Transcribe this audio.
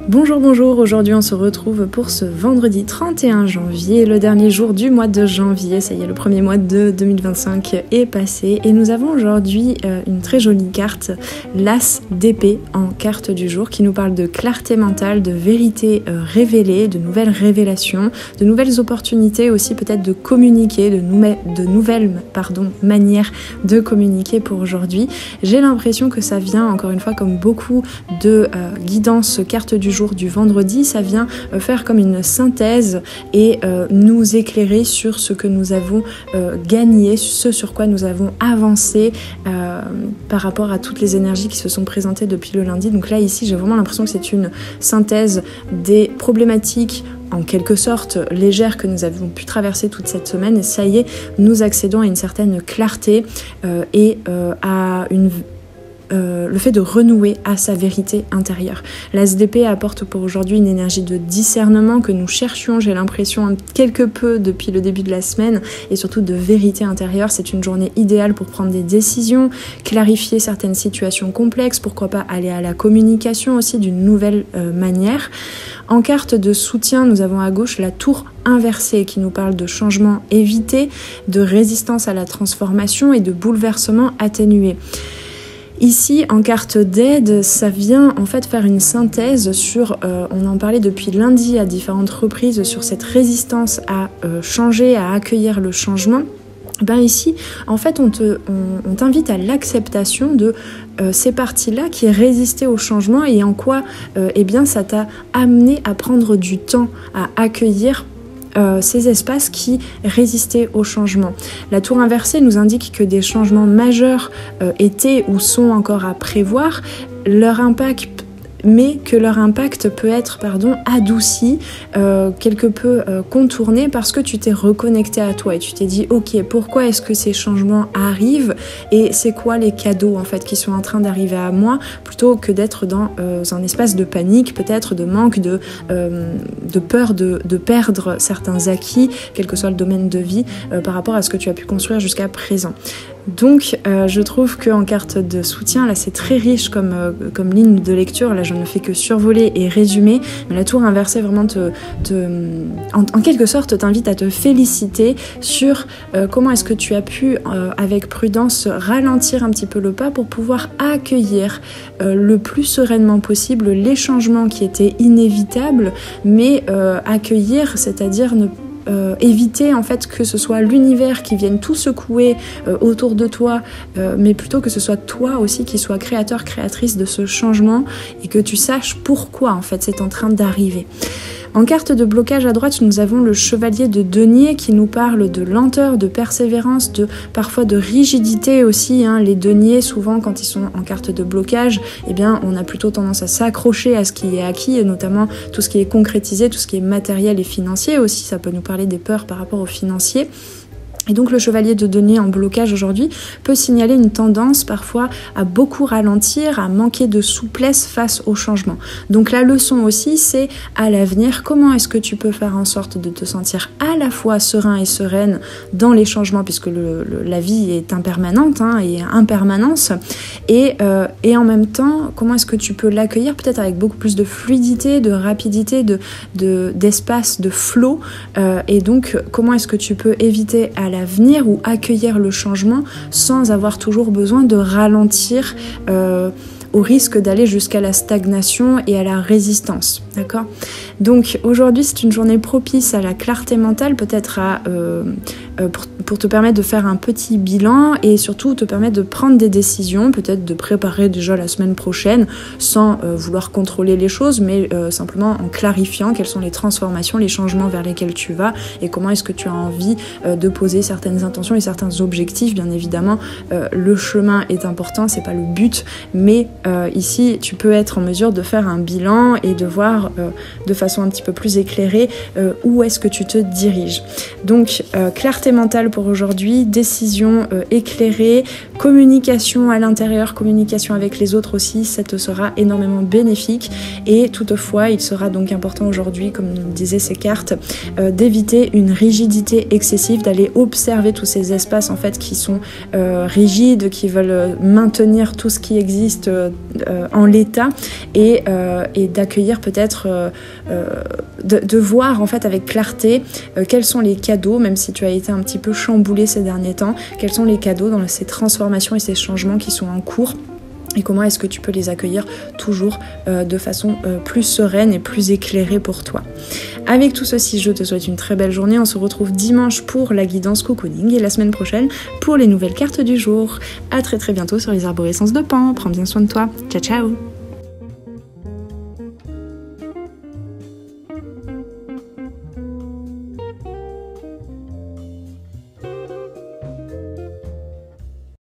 Bonjour, bonjour, aujourd'hui on se retrouve pour ce vendredi 31 janvier, le dernier jour du mois de janvier, ça y est, le premier mois de 2025 est passé et nous avons aujourd'hui une très jolie carte, l'As d'épée en carte du jour qui nous parle de clarté mentale, de vérité révélée, de nouvelles révélations, de nouvelles opportunités aussi peut-être de communiquer, de nouvelles manières de communiquer pour aujourd'hui. J'ai l'impression que ça vient encore une fois comme beaucoup de guidance carte du jour du vendredi, ça vient faire comme une synthèse et nous éclairer sur ce que nous avons gagné, ce sur quoi nous avons avancé par rapport à toutes les énergies qui se sont présentées depuis le lundi. Donc là ici j'ai vraiment l'impression que c'est une synthèse des problématiques en quelque sorte légères que nous avons pu traverser toute cette semaine et ça y est, nous accédons à une certaine clarté et à le fait de renouer à sa vérité intérieure. L'As d'épée apporte pour aujourd'hui une énergie de discernement que nous cherchions, j'ai l'impression, quelque peu depuis le début de la semaine, et surtout de vérité intérieure. C'est une journée idéale pour prendre des décisions, clarifier certaines situations complexes, pourquoi pas aller à la communication aussi d'une nouvelle manière. En carte de soutien, nous avons à gauche la tour inversée qui nous parle de changement évité, de résistance à la transformation et de bouleversement atténué. Ici, en carte d'aide, ça vient en fait faire une synthèse sur, on en parlait depuis lundi à différentes reprises, sur cette résistance à changer, à accueillir le changement. Ben ici, en fait, on t'invite à l'acceptation de ces parties-là qui résistaient au changement et en quoi eh bien, ça t'a amené à prendre du temps, à accueillir ces espaces qui résistaient au changement. La tour inversée nous indique que des changements majeurs étaient ou sont encore à prévoir, mais que leur impact peut être adouci, quelque peu contourné parce que tu t'es reconnecté à toi et tu t'es dit ok, pourquoi est-ce que ces changements arrivent et c'est quoi les cadeaux en fait qui sont en train d'arriver à moi, plutôt que d'être dans un espace de panique, peut-être de manque, de peur de perdre certains acquis, quel que soit le domaine de vie, par rapport à ce que tu as pu construire jusqu'à présent. Donc je trouve qu'en carte de soutien, là c'est très riche comme ligne de lecture, là je ne fais que survoler et résumer, mais la tour inversée vraiment en quelque sorte t'invite à te féliciter sur comment est-ce que tu as pu avec prudence ralentir un petit peu le pas pour pouvoir accueillir le plus sereinement possible les changements qui étaient inévitables, mais accueillir, c'est-à-dire éviter en fait que ce soit l'univers qui vienne tout secouer autour de toi, mais plutôt que ce soit toi aussi qui sois créateur, créatrice de ce changement et que tu saches pourquoi en fait c'est en train d'arriver. En carte de blocage à droite, nous avons le chevalier de denier qui nous parle de lenteur, de persévérance, parfois de rigidité aussi. Les deniers, souvent quand ils sont en carte de blocage, eh bien, on a plutôt tendance à s'accrocher à ce qui est acquis, et notamment tout ce qui est concrétisé, tout ce qui est matériel et financier aussi. Ça peut nous parler des peurs par rapport au financier. Et donc le chevalier de denier en blocage aujourd'hui peut signaler une tendance parfois à beaucoup ralentir, à manquer de souplesse face au changement. Donc la leçon aussi c'est à l'avenir, comment est-ce que tu peux faire en sorte de te sentir à la fois serein et sereine dans les changements, puisque la vie est impermanente et impermanence, et en même temps comment est-ce que tu peux l'accueillir peut-être avec beaucoup plus de fluidité, de rapidité, d'espace, de flow, et donc comment est-ce que tu peux éviter à l'avenir ou accueillir le changement sans avoir toujours besoin de ralentir au risque d'aller jusqu'à la stagnation et à la résistance, d'accord ? Donc aujourd'hui c'est une journée propice à la clarté mentale, peut-être pour te permettre de faire un petit bilan et surtout te permettre de prendre des décisions, peut-être de préparer déjà la semaine prochaine sans vouloir contrôler les choses, mais simplement en clarifiant quelles sont les transformations, les changements vers lesquels tu vas et comment est-ce que tu as envie de poser certaines intentions et certains objectifs. Bien évidemment, le chemin est important, c'est pas le but, mais ici tu peux être en mesure de faire un bilan et de voir de façon un petit peu plus éclairée où est-ce que tu te diriges. Donc clarté mentale pour aujourd'hui, décision éclairée, communication à l'intérieur, communication avec les autres aussi, ça te sera énormément bénéfique. Et toutefois il sera donc important aujourd'hui, comme nous le disaient ces cartes, d'éviter une rigidité excessive, d'aller observer tous ces espaces en fait qui sont rigides, qui veulent maintenir tout ce qui existe en l'état et d'accueillir peut-être, de voir en fait avec clarté quels sont les cadeaux, même si tu as été un petit peu chamboulé ces derniers temps, quels sont les cadeaux dans ces transformations et ces changements qui sont en cours. Et comment est-ce que tu peux les accueillir toujours de façon plus sereine et plus éclairée pour toi. Avec tout ceci, je te souhaite une très belle journée. On se retrouve dimanche pour la guidance cocooning et la semaine prochaine pour les nouvelles cartes du jour. À très très bientôt sur les arborescences de Pan. Prends bien soin de toi. Ciao ciao.